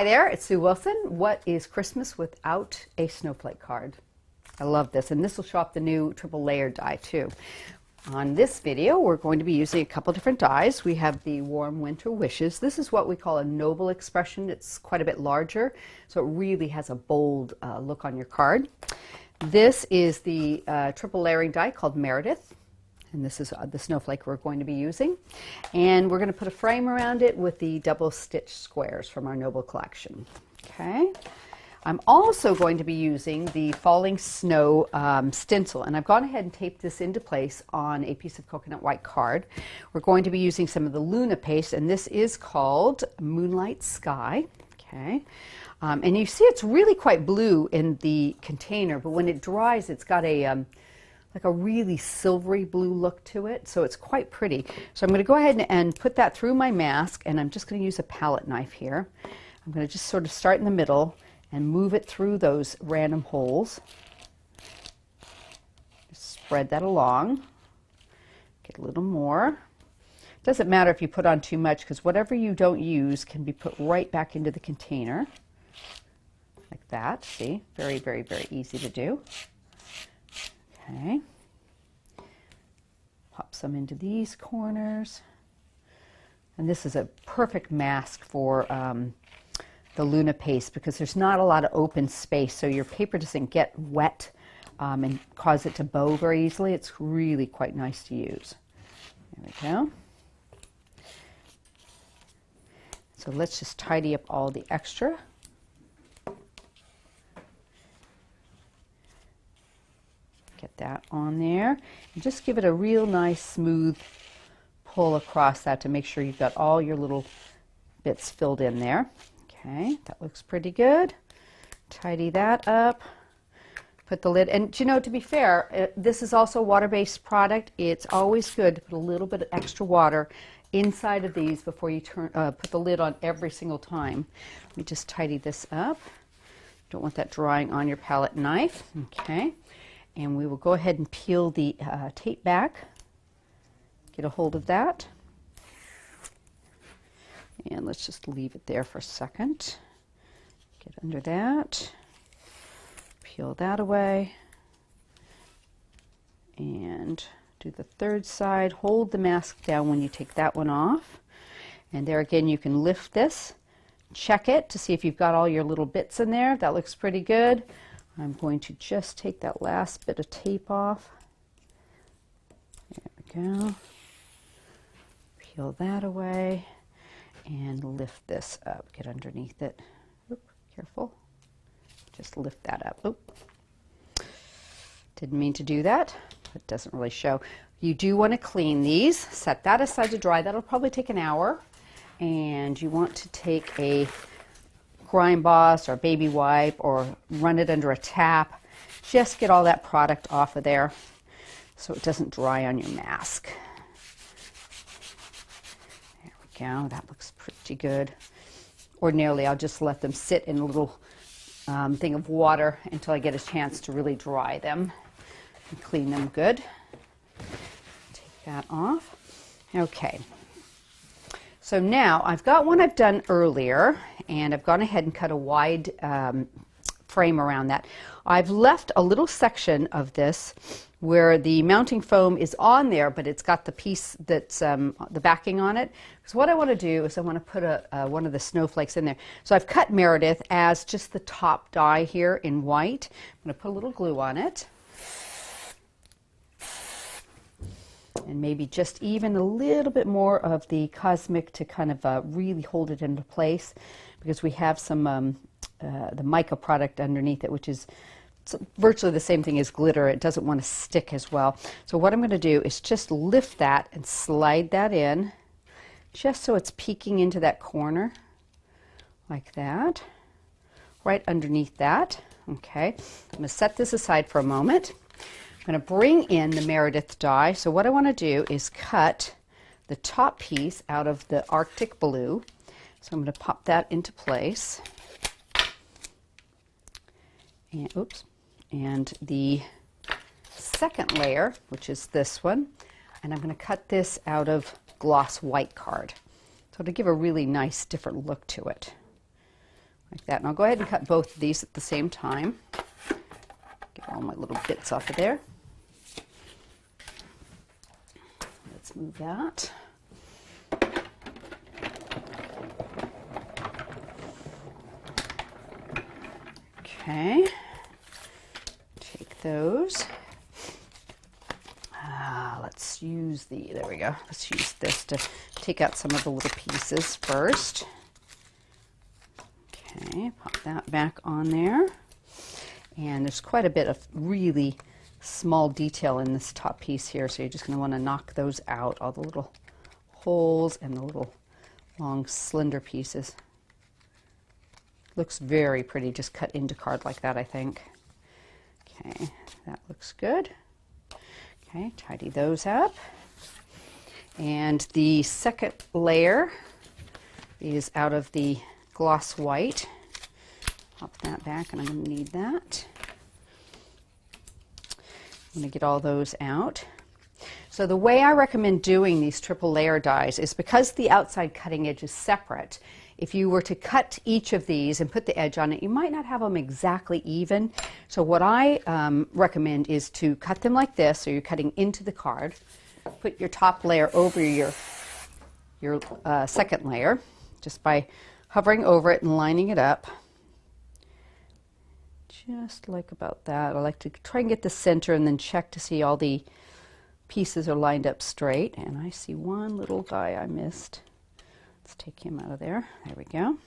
Hi there, it's Sue Wilson. What is Christmas without a snowflake card? I love this, and this will show up the new triple layer die too. On this video, we're going to be using a couple different dies. We have the Warm Winter Wishes. This is what we call a Nobel expression. It's quite a bit larger, so it really has a bold look on your card. This is the triple layering die called Meredith, and this is the snowflake we're going to be using. And we're going to put a frame around it with the double stitch squares from our Nobel collection. Okay. I'm also going to be using the Falling Snow stencil, and I've gone ahead and taped this into place on a piece of coconut white card. We're going to be using some of the Luna paste, and this is called Moonlight Sky. Okay. And you see it's really quite blue in the container, but when it dries, it's got a like a really silvery blue look to it, so it's quite pretty. So I'm going to go ahead and put that through my mask, and I'm just going to use a palette knife here. I'm going to just sort of start in the middle and move it through those random holes. Just spread that along. Get a little more. It doesn't matter if you put on too much, because whatever you don't use can be put right back into the container. Like that. See? Very, very, very easy to do. Okay. Pop some into these corners. And this is a perfect mask for the Luna paste, because there's not a lot of open space, so your paper doesn't get wet and cause it to bow very easily. It's really quite nice to use. There we go. So let's just tidy up all the extra. Get that on there, and just give it a real nice smooth pull across that to make sure you've got all your little bits filled in there. Okay, that looks pretty good. Tidy that up. Put the lid, and you know, to be fair, this is also a water-based product. It's always good to put a little bit of extra water inside of these before you put the lid on every single time. Let me just tidy this up. Don't want that drying on your palette knife. Okay. And we will go ahead and peel the tape back. Get a hold of that. And let's just leave it there for a second. Get under that. Peel that away. And do the third side. Hold the mask down when you take that one off. And there again, you can lift this. Check it to see if you've got all your little bits in there. That looks pretty good. I'm going to just take that last bit of tape off. There we go. Peel that away and lift this up. Get underneath it. Oop, careful. Just lift that up. Oop. Didn't mean to do that. It doesn't really show. You do want to clean these. Set that aside to dry. That'll probably take an hour. And you want to take a Grime Boss or baby wipe or run it under a tap. Just get all that product off of there so it doesn't dry on your mask. There we go. That looks pretty good. Ordinarily, I'll just let them sit in a little thing of water until I get a chance to really dry them and clean them good. Take that off. Okay. So now I've got one I've done earlier, and I've gone ahead and cut a wide frame around that. I've left a little section of this where the mounting foam is on there, but it's got the piece that's the backing on it. Because what I want to do is I want to put one of the snowflakes in there. So I've cut Meredith as just the top die here in white. I'm going to put a little glue on it. And maybe just even a little bit more of the Cosmic to kind of really hold it into place, because we have some the mica product underneath it, which is virtually the same thing as glitter. It doesn't want to stick as well. So what I'm going to do is just lift that and slide that in, just so it's peeking into that corner, like that, right underneath that. Okay, I'm going to set this aside for a moment. I'm going to bring in the Meredith die. So what I want to do is cut the top piece out of the Arctic blue. So I'm going to pop that into place. And, oops. And the second layer, which is this one, and I'm going to cut this out of gloss white card. So to give a really nice different look to it. like that. And I'll go ahead and cut both of these at the same time. Get all my little bits off of there. Let's move that. Okay, take those. Let's use there we go. Let's use this to take out some of the little pieces first. Okay, pop that back on there. And there's quite a bit of really small detail in this top piece here, so you're just going to want to knock those out, all the little holes and the little long slender pieces. Looks very pretty, just cut into card like that, I think. Okay, that looks good. Okay, tidy those up. And the second layer is out of the gloss white. Pop that back, and I'm going to need that. I'm going to get all those out. So the way I recommend doing these triple layer dies is because the outside cutting edge is separate. If you were to cut each of these and put the edge on it, you might not have them exactly even. So what I recommend is to cut them like this, so you're cutting into the card. Put your top layer over your second layer, just by hovering over it and lining it up. Just like about that. I like to try and get the center and then check to see all the pieces are lined up straight. And I see one little guy I missed. Let's take him out of there. There we go.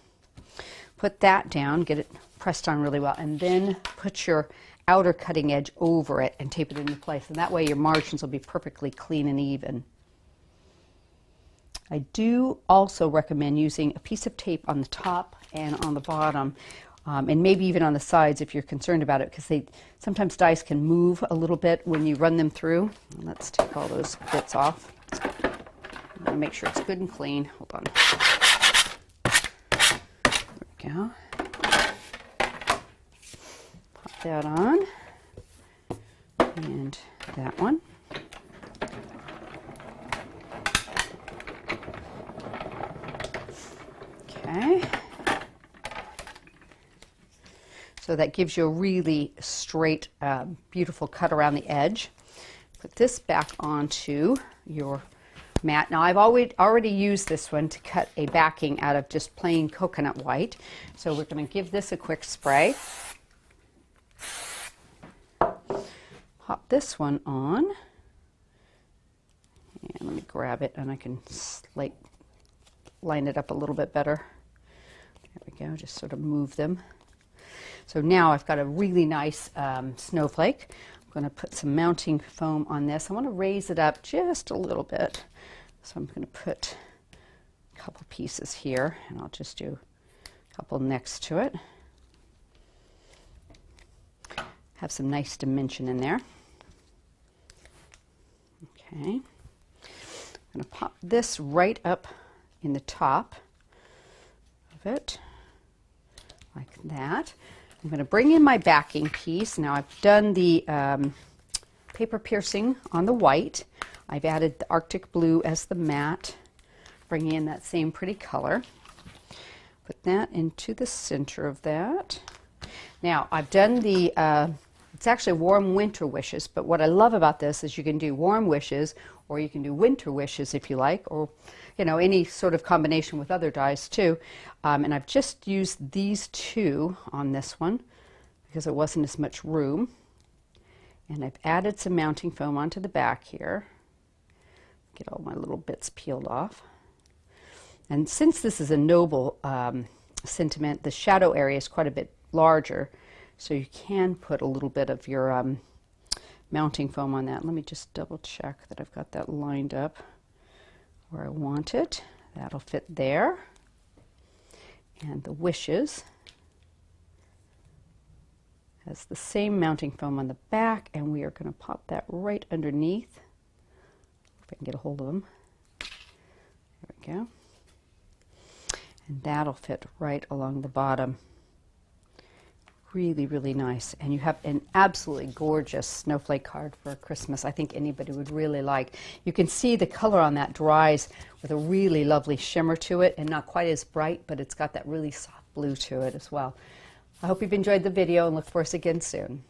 Put that down, get it pressed on really well, and then put your outer cutting edge over it and tape it into place. And that way your margins will be perfectly clean and even. I do also recommend using a piece of tape on the top and on the bottom, and maybe even on the sides if you're concerned about it, because sometimes dies can move a little bit when you run them through. And let's take all those bits off. I'm going to make sure it's good and clean. Hold on. There we go. Pop that on. And that one. Okay. So that gives you a really straight, beautiful cut around the edge. Put this back onto your mat. Now I've already used this one to cut a backing out of just plain coconut white. So we're going to give this a quick spray. Pop this one on. And let me grab it and I can line it up a little bit better. There we go, just sort of move them. So now I've got a really nice snowflake. I'm going to put some mounting foam on this. I want to raise it up just a little bit. So I'm going to put a couple pieces here, and I'll just do a couple next to it. Have some nice dimension in there. Okay. I'm going to pop this right up in the top of it, like that. I'm going to bring in my backing piece. Now I've done the paper piercing on the white. I've added the Arctic blue as the matte, bringing in that same pretty color. Put that into the center of that. Now I've done the, it's actually warm winter wishes, but what I love about this is you can do warm wishes, or you can do winter wishes if you like, or any sort of combination with other dies too. And I've just used these two on this one because there wasn't as much room. And I've added some mounting foam onto the back here. Get all my little bits peeled off. And since this is a Nobel sentiment, the shadow area is quite a bit larger, so you can put a little bit of your mounting foam on that. Let me just double check that I've got that lined up where I want it. That'll fit there. And the wishes has the same mounting foam on the back, and we are going to pop that right underneath. If I can get a hold of them. There we go. And that'll fit right along the bottom. Really, really nice. And you have an absolutely gorgeous snowflake card for Christmas. I think anybody would really like. You can see the color on that dries with a really lovely shimmer to it, and not quite as bright, but it's got that really soft blue to it as well. I hope you've enjoyed the video and look for us again soon.